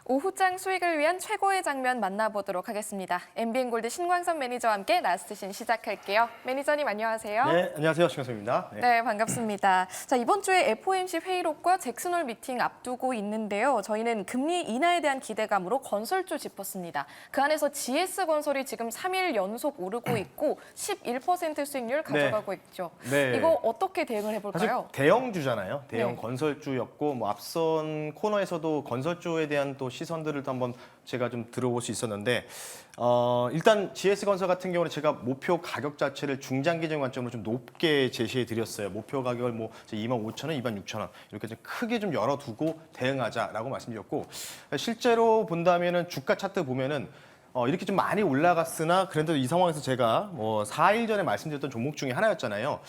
오후장 수익을 위한 최고의 장면 만나보도록 하겠습니다. MBN골드 신광선 매니저와 함께 라스트신 시작할게요. 매니저님 안녕하세요. 네, 안녕하세요. 신광선입니다. 네, 반갑습니다. 자, 이번 주에 FOMC 회의록과 잭슨홀 미팅 앞두고 있는데요. 저희는 금리 인하에 대한 기대감으로 건설주 짚었습니다. 그 안에서 GS건설이 지금 3일 연속 오르고 있고 11% 수익률 가져가고 있죠. 네. 이거 어떻게 대응을 사실 해볼까요? 대형주잖아요. 대형 네. 건설주였고 뭐 앞선 코너에서도 건설주에 대한 또 시선들을 또 한번 제가 좀 들어볼 수 있었는데 일단 GS건설 같은 경우는 제가 목표 가격 자체를 중장기적인 관점으로 좀 높게 제시해 드렸어요. 목표 가격을 뭐 25,000원, 26,000원 이렇게 좀 크게 좀 열어두고 대응하자라고 말씀드렸고 실제로 본다면은 주가 차트 보면은 이렇게 좀 많이 올라갔으나 그래도 이 상황에서 제가 뭐 4일 전에 말씀드렸던 종목 중에 하나였잖아요.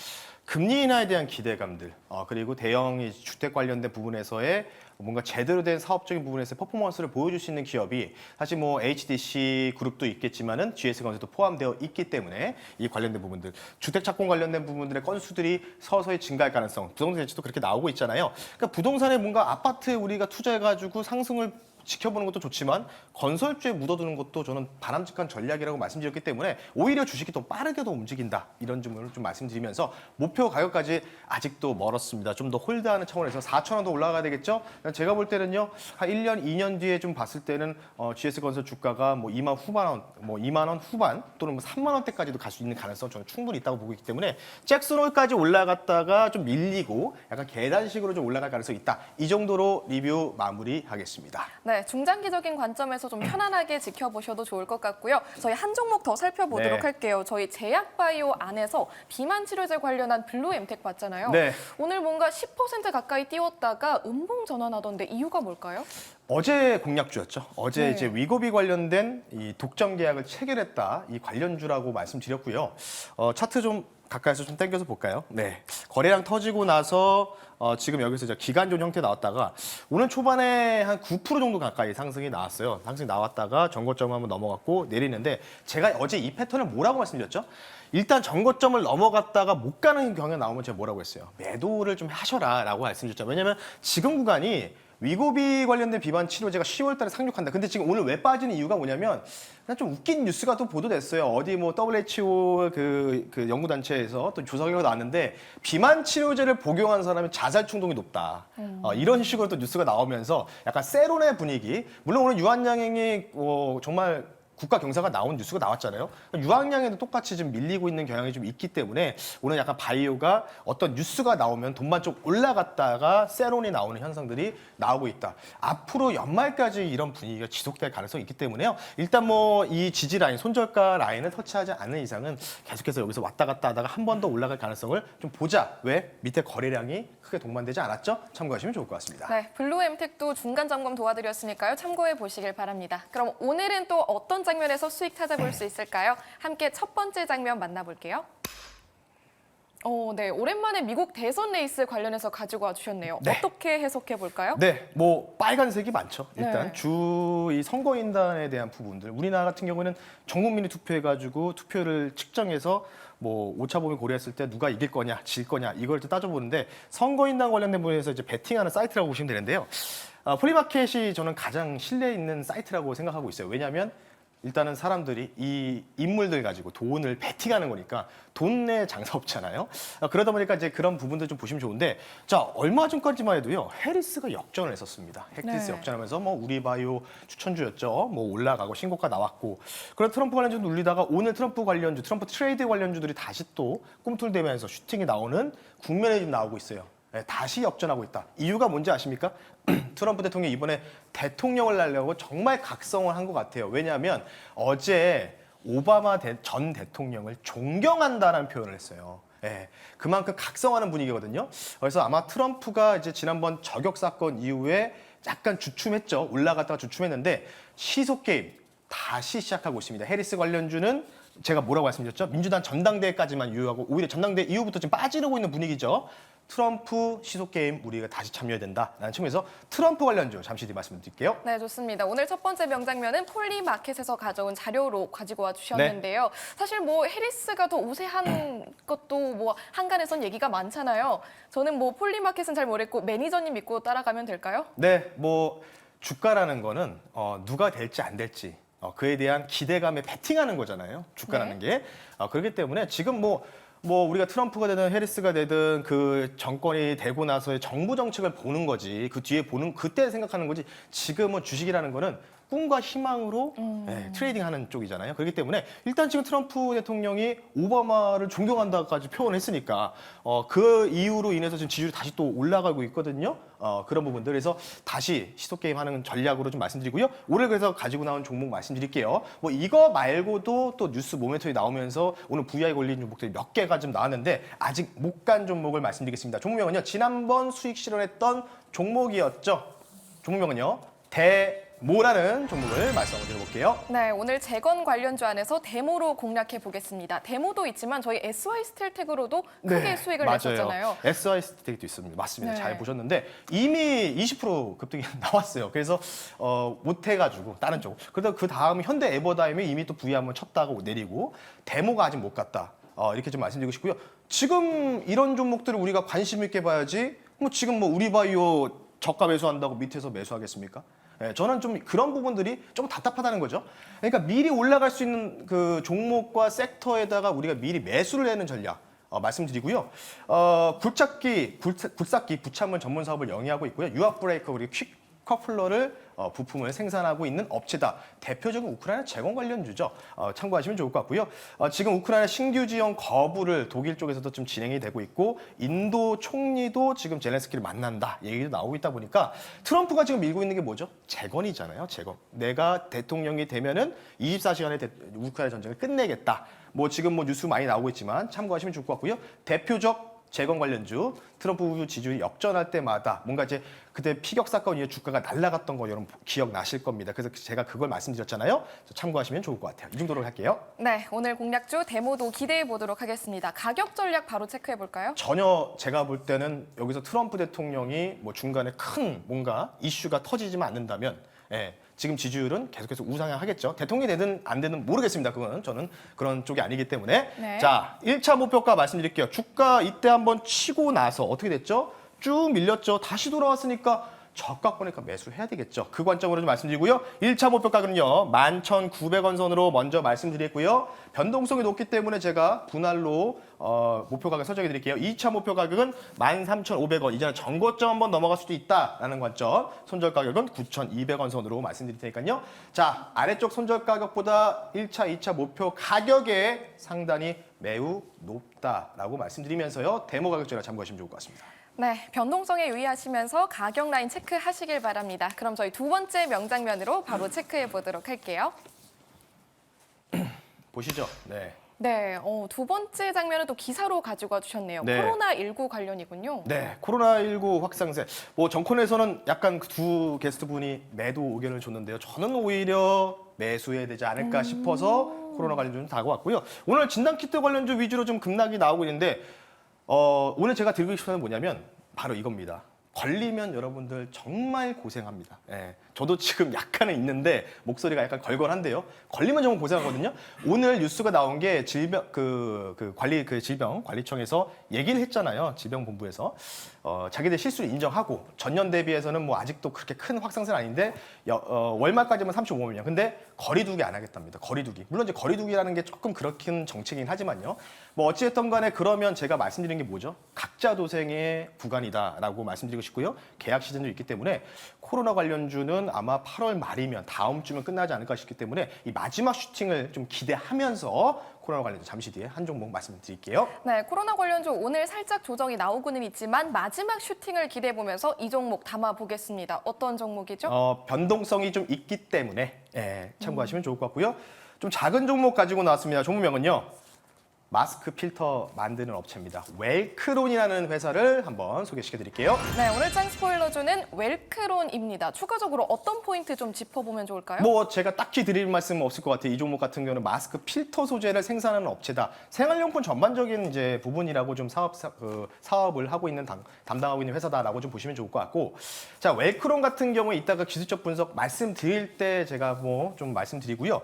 금리 인하에 대한 기대감들, 그리고 대형 이 주택 관련된 부분에서의 뭔가 제대로 된 사업적인 부분에서 퍼포먼스를 보여줄 수 있는 기업이 사실 뭐 HDC 그룹도 있겠지만은 GS건설도 포함되어 있기 때문에 이 관련된 부분들, 주택 착공 관련된 부분들의 건수들이 서서히 증가할 가능성, 부동산 대체도 그렇게 나오고 있잖아요. 그러니까 부동산에 뭔가 아파트에 우리가 투자해가지고 상승을 지켜보는 것도 좋지만 건설주에 묻어두는 것도 저는 바람직한 전략이라고 말씀드렸기 때문에 오히려 주식이 더 빠르게 더 움직인다 이런 점을 좀 말씀드리면서 목표 가격까지 아직도 멀었습니다. 좀 더 홀드하는 차원에서 4,000원 더 올라가야 되겠죠? 제가 볼 때는요 한 1년, 2년 뒤에 좀 봤을 때는 GS건설 주가가 뭐 2만 후반 원, 뭐 2만 원 후반 또는 뭐 3만 원대까지도 갈 수 있는 가능성 저는 충분히 있다고 보고 있기 때문에 잭슨홀까지 올라갔다가 좀 밀리고 약간 계단식으로 좀 올라갈 가능성이 있다. 이 정도로 리뷰 마무리하겠습니다. 네, 중장기적인 관점에서 좀 편안하게 지켜보셔도 좋을 것 같고요. 저희 한 종목 더 살펴보도록 네. 할게요. 저희 제약바이오 안에서 비만 치료제 관련한 블루엠텍 봤잖아요. 네. 오늘 뭔가 10% 가까이 띄웠다가 음봉 전환하던데 이유가 뭘까요? 어제 공약주였죠. 어제 네. 이제 위고비 관련된 이 독점 계약을 체결했다. 이 관련주라고 말씀드렸고요. 차트 좀 가까이서 좀 당겨서 볼까요? 네. 거래량 터지고 나서 지금 여기서 이제 기간존 형태 나왔다가 오늘 초반에 한 9% 정도 가까이 상승이 나왔어요. 상승이 나왔다가 전고점 한번 넘어갔고 내리는데 제가 어제 이 패턴을 뭐라고 말씀드렸죠? 일단 전고점을 넘어갔다가 못 가는 경우가 나오면 제가 뭐라고 했어요? 매도를 좀 하셔라라고 말씀드렸죠. 왜냐면 지금 구간이 위고비 관련된 비만 치료제가 10월 달에 상륙한다. 근데 지금 오늘 왜 빠지는 이유가 뭐냐면 그냥 좀 웃긴 뉴스가 또 보도됐어요. 어디 뭐 WHO 그 연구단체에서 또 조사 결과가 나왔는데 비만 치료제를 복용한 사람이 자살 충동이 높다. 이런 식으로 또 뉴스가 나오면서 약간 세론의 분위기. 물론 오늘 유한양행이 정말 국가 경사가 나온 뉴스가 나왔잖아요. 유한양에도 똑같이 좀 밀리고 있는 경향이 좀 있기 때문에 오늘 약간 바이오가 어떤 뉴스가 나오면 돈만 좀 올라갔다가 세론이 나오는 현상들이 나오고 있다. 앞으로 연말까지 이런 분위기가 지속될 가능성이 있기 때문에요. 일단 뭐 이 지지 라인, 손절가 라인을 터치하지 않는 이상은 계속해서 여기서 왔다 갔다 하다가 한 번 더 올라갈 가능성을 좀 보자. 왜? 밑에 거래량이 크게 동반되지 않았죠? 참고하시면 좋을 것 같습니다. 네, 블루엠텍도 중간 점검 도와드렸으니까요. 참고해 보시길 바랍니다. 그럼 오늘은 또 어떤 장면에서 수익 찾아볼 수 있을까요? 함께 첫 번째 장면 만나볼게요. 네, 오랜만에 미국 대선 레이스 관련해서 가지고 와주셨네요. 네. 어떻게 해석해 볼까요? 네, 뭐 빨간색이 많죠. 일단 네. 주 이 선거인단에 대한 부분들. 우리나라 같은 경우에는 전 국민이 투표해가지고 투표를 측정해서 뭐 오차범위 고려했을 때 누가 이길 거냐, 질 거냐 이걸 또 따져보는데 선거인단 관련된 부분에서 이제 베팅하는 사이트라고 보시면 되는데요. 플리마켓이 저는 가장 신뢰 있는 사이트라고 생각하고 있어요. 왜냐하면 일단은 사람들이 이 인물들 가지고 돈을 베팅하는 거니까 돈내 장사 없잖아요. 그러다 보니까 이제 그런 부분들 좀 보시면 좋은데 자 얼마 전까지만 해도요 해리스가 역전을 했었습니다. 해리스 네. 역전하면서 뭐 우리바이오 추천주였죠. 뭐 올라가고 신고가 나왔고 그런 트럼프 관련주 눌리다가 오늘 트럼프 관련주, 트럼프 트레이드 관련주들이 다시 또 꿈틀대면서 슈팅이 나오는 국면에 지금 나오고 있어요. 네, 다시 역전하고 있다. 이유가 뭔지 아십니까? 트럼프 대통령이 이번에 대통령을 날려고 정말 각성을 한 것 같아요. 왜냐하면 어제 오바마 전 대통령을 존경한다는 표현을 했어요. 예, 그만큼 각성하는 분위기거든요. 그래서 아마 트럼프가 이제 지난번 저격 사건 이후에 약간 주춤했죠. 올라갔다가 주춤했는데 시속 게임 다시 시작하고 있습니다. 해리스 관련주는 제가 뭐라고 말씀드렸죠? 민주당 전당대회까지만 유효하고 오히려 전당대회 이후부터 지금 빠지려고 있는 분위기죠. 트럼프 시속게임 우리가 다시 참여해야 된다라는 측면에서 트럼프 관련주 잠시 뒤 말씀드릴게요. 네, 좋습니다. 오늘 첫 번째 명장면은 폴리마켓에서 가져온 자료로 가지고 와 주셨는데요. 사실 뭐 해리스가 더 우세한 것도 뭐 한간에선 얘기가 많잖아요. 저는 뭐 폴리마켓은 잘 모르겠고 매니저님 믿고 따라가면 될까요? 네, 뭐 주가라는 거는 누가 될지 안 될지 그에 대한 기대감에 베팅하는 거잖아요. 주가라는 게. 그렇기 때문에 지금 뭐 우리가 트럼프가 되든 해리스가 되든 그 정권이 되고 나서의 정부 정책을 보는 거지. 그 뒤에 보는 그때 생각하는 거지. 지금은 주식이라는 거는 꿈과 희망으로 트레이딩하는 쪽이잖아요. 그렇기 때문에 일단 지금 트럼프 대통령이 오바마를 존경한다까지 표현했으니까 그 이유로 인해서 지금 지지율이 다시 또 올라가고 있거든요. 그런 부분들. 그래서 다시 시도 게임 하는 전략으로 좀 말씀드리고요. 오늘 그래서 가지고 나온 종목 말씀드릴게요. 뭐 이거 말고도 또 뉴스 모멘텀이 나오면서 오늘 VI 걸린 종목들이 몇 개가 좀 나왔는데 아직 못 간 종목을 말씀드리겠습니다. 종목명은요. 지난번 수익 실현했던 종목이었죠. 종목명은요. 대모라는 종목을 말씀을 드려볼게요. 네, 오늘 재건 관련주 안에서 데모로 공략해 보겠습니다. 데모도 있지만 저희 SY 스틸텍으로도 크게 수익을 내셨잖아요. SI 스테이크도 있습니다. 맞습니다. 네. 잘 보셨는데 이미 20% 급등이 나왔어요. 그래서 못해가지고 다른 쪽. 그래서 그 다음 현대 에버다임이 이미 또 V 한번 쳤다가 내리고 데모가 아직 못 갔다. 이렇게 좀 말씀드리고 싶고요. 지금 이런 종목들을 우리가 관심 있게 봐야지. 지금 우리바이오 저가 매수한다고 밑에서 매수하겠습니까? 저는 좀 그런 부분들이 좀 답답하다는 거죠. 그러니까 미리 올라갈 수 있는 그 종목과 섹터에다가 우리가 미리 매수를 하는 전략 말씀드리고요. 굴삭기 부착물 전문 사업을 영위하고 있고요. 유압 브레이커 그리고 퀵 커플러를 부품을 생산하고 있는 업체다. 대표적인 우크라이나 재건 관련주죠. 참고하시면 좋을 것 같고요. 지금 우크라이나 신규 지원 거부를 독일 쪽에서도 좀 진행이 되고 있고 인도 총리도 지금 젤렌스키를 만난다 얘기도 나오고 있다 보니까 트럼프가 지금 밀고 있는 게 뭐죠? 재건이잖아요. 재건. 내가 대통령이 되면은 24시간에 우크라이나 전쟁을 끝내겠다. 지금 뉴스 많이 나오고 있지만 참고하시면 좋을 것 같고요. 대표적 재건 관련주 트럼프 지지율이 역전할 때마다 뭔가 이제 그때 피격 사건 이후에 주가가 날아갔던 거 여러분 기억나실 겁니다. 그래서 제가 그걸 말씀드렸잖아요. 참고하시면 좋을 것 같아요. 이 정도로 할게요. 네, 오늘 공략주 데모도 기대해 보도록 하겠습니다. 가격 전략 바로 체크해 볼까요? 전혀 제가 볼 때는 여기서 트럼프 대통령이 중간에 큰 뭔가 이슈가 터지지만 않는다면 지금 지지율은 계속해서 우상향하겠죠. 대통령이 되든 안 되든 모르겠습니다. 그건 저는 그런 쪽이 아니기 때문에. 네. 자, 1차 목표가 말씀드릴게요. 주가 이때 한번 치고 나서 어떻게 됐죠? 쭉 밀렸죠. 다시 돌아왔으니까 저가 보니까 매수해야 되겠죠. 그 관점으로 좀 말씀드리고요. 1차 목표 가격은요. 11,900원 선으로 먼저 말씀드렸고요. 변동성이 높기 때문에 제가 분할로 목표 가격 설정해 드릴게요. 2차 목표 가격은 13,500원. 이제는 전고점 한번 넘어갈 수도 있다라는 관점. 손절 가격은 9,200원 선으로 말씀드릴 테니까요. 자, 아래쪽 손절 가격보다 1차, 2차 목표 가격에 상단이 매우 높다라고 말씀드리면서요. 데모 가격 전략 참고하시면 좋을 것 같습니다. 네, 변동성에 유의하시면서 가격 라인 체크하시길 바랍니다. 그럼 저희 두 번째 명장면으로 바로 체크해 보도록 할게요. 보시죠. 네. 네, 두 번째 장면은 또 기사로 가지고 와주셨네요. 네. 코로나19 관련이군요. 네, 코로나19 확산세. 정권에서는 약간 두 게스트분이 매도 의견을 줬는데요. 저는 오히려 매수해야 되지 않을까 싶어서 코로나 관련주는 다가왔고요. 오늘 진단키트 관련주 위주로 좀 급락이 나오고 있는데 오늘 제가 드리고 싶은 건 뭐냐면 바로 이겁니다. 걸리면 여러분들 정말 고생합니다. 저도 지금 약간은 있는데 목소리가 약간 걸걸한데요. 걸리면 정말 고생하거든요. 오늘 뉴스가 나온 게 질병 질병관리청에서 얘기를 했잖아요. 질병본부에서 자기들 실수를 인정하고 전년 대비해서는 아직도 그렇게 큰 확산세는 아닌데 월말까지만 35만 명. 근데 거리두기 안 하겠답니다. 거리두기. 물론 이제 거리두기라는 게 조금 그렇긴 정책이긴 하지만요. 어찌됐든 간에 그러면 제가 말씀드린 게 뭐죠? 각자 도생의 구간이다라고 말씀드리고 싶고요. 계약 시즌도 있기 때문에 코로나 관련주는 아마 8월 말이면 다음 주면 끝나지 않을까 싶기 때문에 이 마지막 슈팅을 좀 기대하면서 코로나 관련주 잠시 뒤에 한 종목 말씀드릴게요. 네, 코로나 관련주 오늘 살짝 조정이 나오고는 있지만 마지막 슈팅을 기대해 보면서 이 종목 담아 보겠습니다. 어떤 종목이죠? 변동성이 좀 있기 때문에 참고하시면 좋을 것 같고요. 좀 작은 종목 가지고 나왔습니다. 종목명은요. 마스크 필터 만드는 업체입니다. 웰크론이라는 회사를 한번 소개시켜 드릴게요. 네, 오늘 장 스포일러주는 웰크론입니다. 추가적으로 어떤 포인트 좀 짚어보면 좋을까요? 제가 딱히 드릴 말씀은 없을 것 같아요. 이 종목 같은 경우는 마스크 필터 소재를 생산하는 업체다. 생활용품 전반적인 이제 부분이라고 좀 사업을 하고 있는 담당하고 있는 회사다라고 좀 보시면 좋을 것 같고, 자 웰크론 같은 경우에 이따가 기술적 분석 말씀드릴 때 제가 좀 말씀드리고요.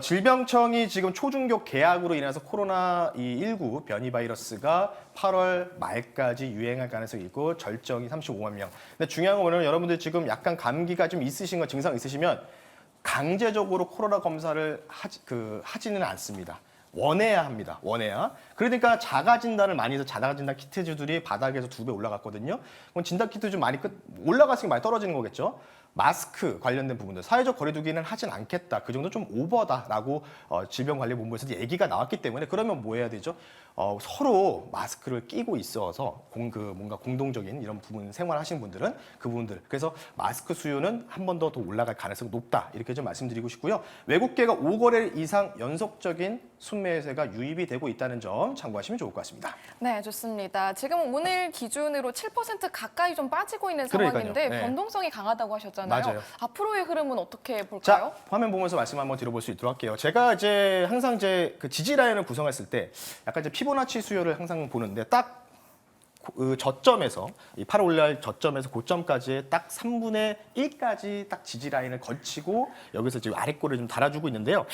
질병청이 지금 초중교 계약으로 인해서 코로나 코로나19 변이 바이러스가 8월 말까지 유행할 가능성이 있고 절정이 35만 명. 근데 중요한 건 뭐냐면 여러분들 지금 약간 감기가 좀 있으신 거 증상 있으시면 강제적으로 코로나 검사를 하지는 않습니다. 원해야 합니다. 원해야. 그러니까 자가 진단을 많이 해서 자가 진단 키트주들이 바닥에서 2배 올라갔거든요. 그럼 진단 키트 좀 많이 올라갔으니까 많이 떨어지는 거겠죠. 마스크 관련된 부분들 사회적 거리두기는 하진 않겠다. 그 정도 좀 오버다라고 질병관리본부에서 얘기가 나왔기 때문에 그러면 뭐 해야 되죠? 서로 마스크를 끼고 있어서 뭔가 공동적인 이런 부분 생활하시는 분들은 그 부분들 그래서 마스크 수요는 한 번 더 올라갈 가능성이 높다 이렇게 좀 말씀드리고 싶고요. 외국계가 5거래일 이상 연속적인 순매수가 유입이 되고 있다는 점 참고하시면 좋을 것 같습니다. 네, 좋습니다. 지금 오늘 기준으로 7% 가까이 좀 빠지고 있는 그러니까요. 상황인데 네. 변동성이 강하다고 하셨잖아요. 맞아요. 앞으로의 흐름은 어떻게 볼까요? 자, 화면 보면서 말씀 한번 드려볼 수 있도록 할게요. 제가 이제 항상 그 지지 라인을 구성했을 때 약간 이제 피보나치 수요를 항상 보는데 딱 그 저점에서 이 8월 올날 저점에서 고점까지의 딱 3분의 1까지 딱 지지 라인을 걸치고 여기서 지금 아래꼬를 좀 달아주고 있는데요.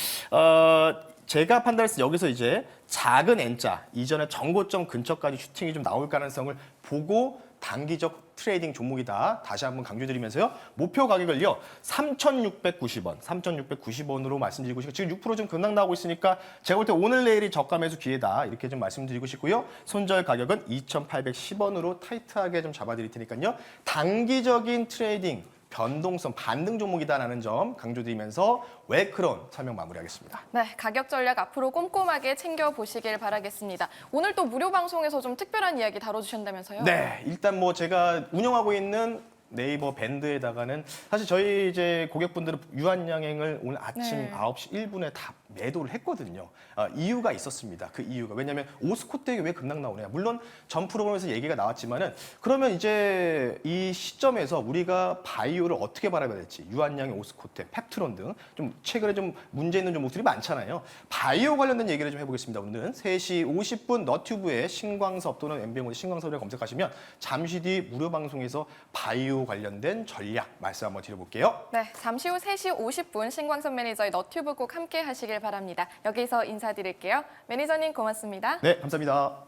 제가 판단했을 때 여기서 이제 작은 N자 이전에 전고점 근처까지 슈팅이 좀 나올 가능성을 보고 단기적 트레이딩 종목이다. 다시 한번 강조드리면서요. 목표 가격을요. 3,690원, 3,690원으로 말씀드리고 싶고 지금 6% 좀 급락 나오고 있으니까 제가 볼 때 오늘 내일이 저가 매수 기회다. 이렇게 좀 말씀드리고 싶고요. 손절 가격은 2,810원으로 타이트하게 좀 잡아드릴 테니까요. 단기적인 트레이딩 변동성 반등 종목이다라는 점 강조드리면서 웨크론 설명 마무리하겠습니다. 네, 가격 전략 앞으로 꼼꼼하게 챙겨보시길 바라겠습니다. 오늘 또 무료 방송에서 좀 특별한 이야기 다뤄주신다면서요? 네, 일단 뭐 제가 운영하고 있는 네이버 밴드에다가는 사실 저희 이제 고객분들은 유한양행을 오늘 아침 네. 9시 1분에 다 매도를 했거든요. 이유가 있었습니다. 그 이유가 왜냐하면 오스코텍이 왜 급락 나오냐. 물론 전 프로그램에서 얘기가 나왔지만은 그러면 이제 이 시점에서 우리가 바이오를 어떻게 바라봐야 될지 유한양행, 오스코텍, 펩트론 등 좀 최근에 좀 문제 있는 종목들이 많잖아요. 바이오 관련된 얘기를 좀 해보겠습니다. 오늘은 3시 50분 너튜브에 신광섭 또는 MBMOD 신광섭을 검색하시면 잠시 뒤 무료 방송에서 바이오 관련된 전략 말씀 한번 드려볼게요. 네, 잠시 후 3시 50분 신광선 매니저의 너튜브 꼭 함께 하시길 바랍니다. 여기서 인사드릴게요. 매니저님 고맙습니다. 네, 감사합니다.